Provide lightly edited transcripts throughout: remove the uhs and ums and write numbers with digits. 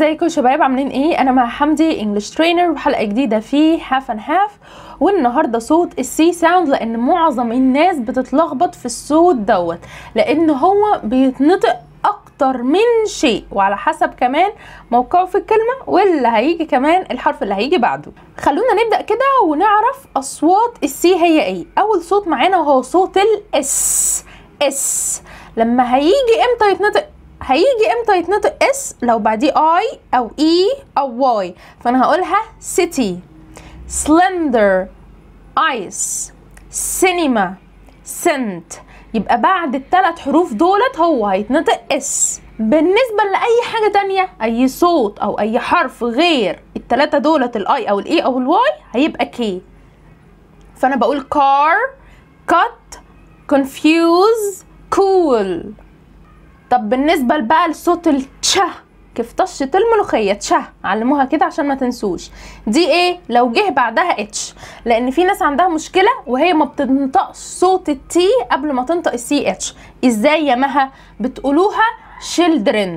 ازيكم يا شباب، عاملين ايه؟ انا مع حمدي انجلش ترينر وحلقه جديده في هاف اند هاف. والنهارده صوت السي ساوند، لان معظم الناس بتتلخبط في الصوت دوت، لان هو بيتنطق اكتر من شيء، وعلى حسب كمان موقعه في الكلمه واللي هيجي كمان الحرف اللي هيجي بعده. خلونا نبدا كده ونعرف اصوات السي هي ايه. اول صوت معانا وهو صوت الاس. اس لما هيجي امتى يتنطق اس؟ لو بعديه اي او اي او واي، فانا هقولها city، slender، ice، cinema، scent. يبقى بعد الثلاث حروف دولت هو هيتنطق اس. بالنسبه لاي حاجه تانية، اي صوت او اي حرف غير الثلاثه دولت، الاي او الاي او الواي، هيبقى كي. فانا بقول car، cut، confuse، cool. طب بالنسبة بقى لصوت التشه، كيف طشة الملوخية، تشه، علموها كده عشان ما تنسوش. دي ايه؟ لو جه بعدها اتش، لان في ناس عندها مشكلة وهي ما بتنطقش صوت التي قبل ما تنطق السي اتش. ازاي يا مها؟ بتقولوها children،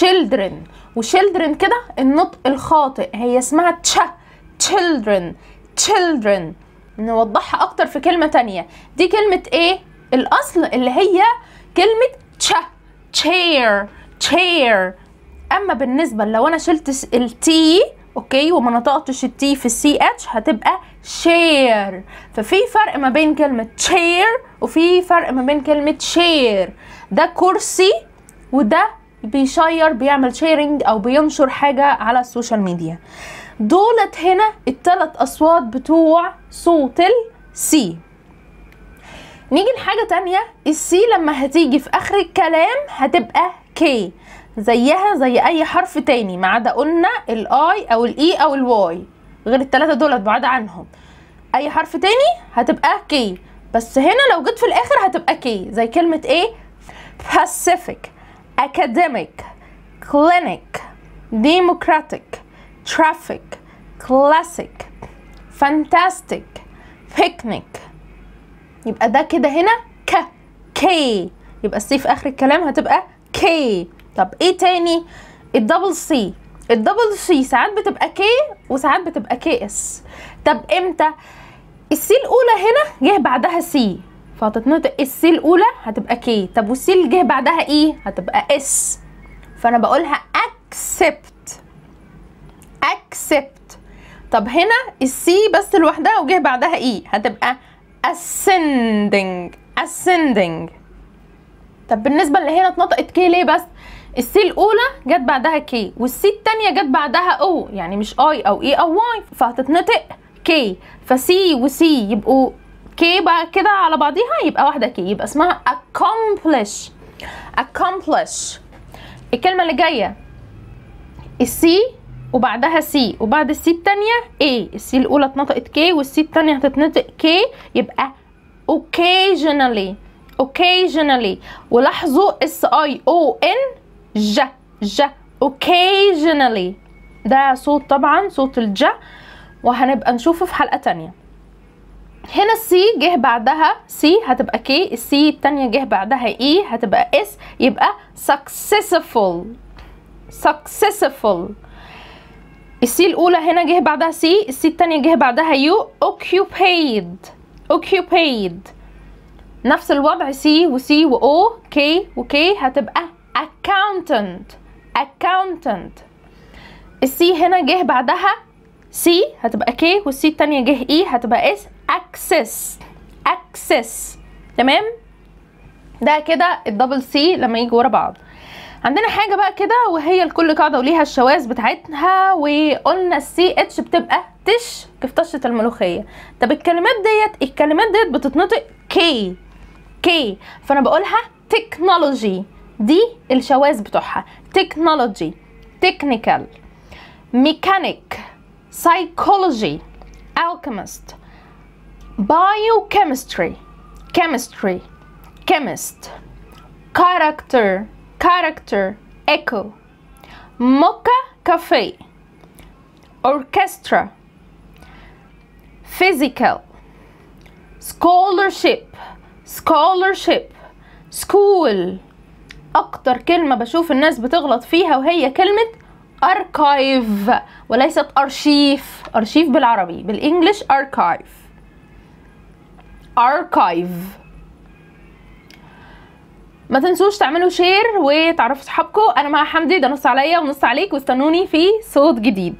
children، وchildren كده النطق الخاطئ، هي اسمها تشه، children، children. نوضحها اكتر في كلمة تانية. دي كلمة ايه؟ الاصل اللي هي كلمة تشه، chair، chair. اما بالنسبه لو انا شلت التي اوكي وما نطقتش التي في السي اتش، هتبقى share. ففي فرق ما بين كلمه chair وفي فرق ما بين كلمه share. ده كرسي وده بيشير، بيعمل شيرنج او بينشر حاجه على السوشيال ميديا. دولت هنا الثلاث اصوات بتوع صوت السي. نيجي لحاجة تانية، السي لما هتيجي في اخر الكلام هتبقى كي، زيها زي اي حرف تاني، ما عدا قلنا الاي او الاي او الواي، غير التلاتة دولت بعاد عنهم. اي حرف تاني هتبقى كي، بس هنا لو جيت في الاخر هتبقى كي. زي كلمة ايه؟ pacific، academic، clinic، democratic، traffic، classic، fantastic، picnic. يبقى ده كده هنا كي، يبقى السي في اخر الكلام هتبقى كي. طب ايه تاني؟ الدبل سي. الدبل سي ساعات بتبقى كي وساعات بتبقى كي اس. طب امتى؟ السي الاولى هنا جه بعدها سي، فهتتنطق السي الاولى هتبقى كي. طب والسي اللي جه بعدها ايه؟ هتبقى اس، فانا بقولها accept، accept. طب هنا السي بس لوحدها وجه بعدها ايه، هتبقى ascending، ascending. طب بالنسبه اللي هنا اتنطقت كي ليه بس؟ السي الاولى جت بعدها كي والسي الثانيه جت بعدها او، يعني مش اي او اي او واي، فهتتنطق كي. فسي وسي يبقوا كي بقى كده على بعضيها، يبقى واحده كي، يبقى اسمها accomplish، accomplish. الكلمه اللي جايه السي وبعدها سي وبعد السي التانية ايه، السي الاولى اتنطقت كي والسي التانية هتتنطق كي، يبقى occasionally، occasionally. ولاحظوا اس اي او ان ج، occasionally. ده صوت طبعا صوت الج، وهنبقى نشوفه في حلقة تانية. هنا السي جه بعدها سي هتبقى كي، السي التانية جه بعدها اي هتبقى اس، يبقى successful، successful. السي الاولى هنا جه بعدها سي، السي التانية جه بعدها يو، occupied، occupied. نفس الوضع سي وسي و كي وكي هتبقى accountant، accountant. السي هنا جه بعدها سي هتبقى كي والسي التانية جه اي هتبقى اس، access، access. تمام؟ ده كده الدبل سي لما يجي ورا بعض. عندنا حاجة بقى كده وهي لكل قاعدة وليها الشواذ بتاعتها، وقلنا السي اتش بتبقى تش، كيف طشة الملوخية. طب الكلمات ديت بتتنطق كي، كي، فانا بقولها technology. دي الشواذ بتوعها، technology، technical، mechanic، psychology، alchemist، biochemistry، chemistry، chemist، character، character، echo، mocha cafe، orchestra، physical، scholarship، scholarship، school. اكتر كلمة بشوف الناس بتغلط فيها وهي كلمة اركايف وليست ارشيف. ارشيف بالعربي، بالانجلش اركايف. اركايف. ما تنسوش تعملوا شير وتعرفوا صحابكم. انا مع حمدي، ده نص عليا ونص عليك، واستنوني في صوت جديد.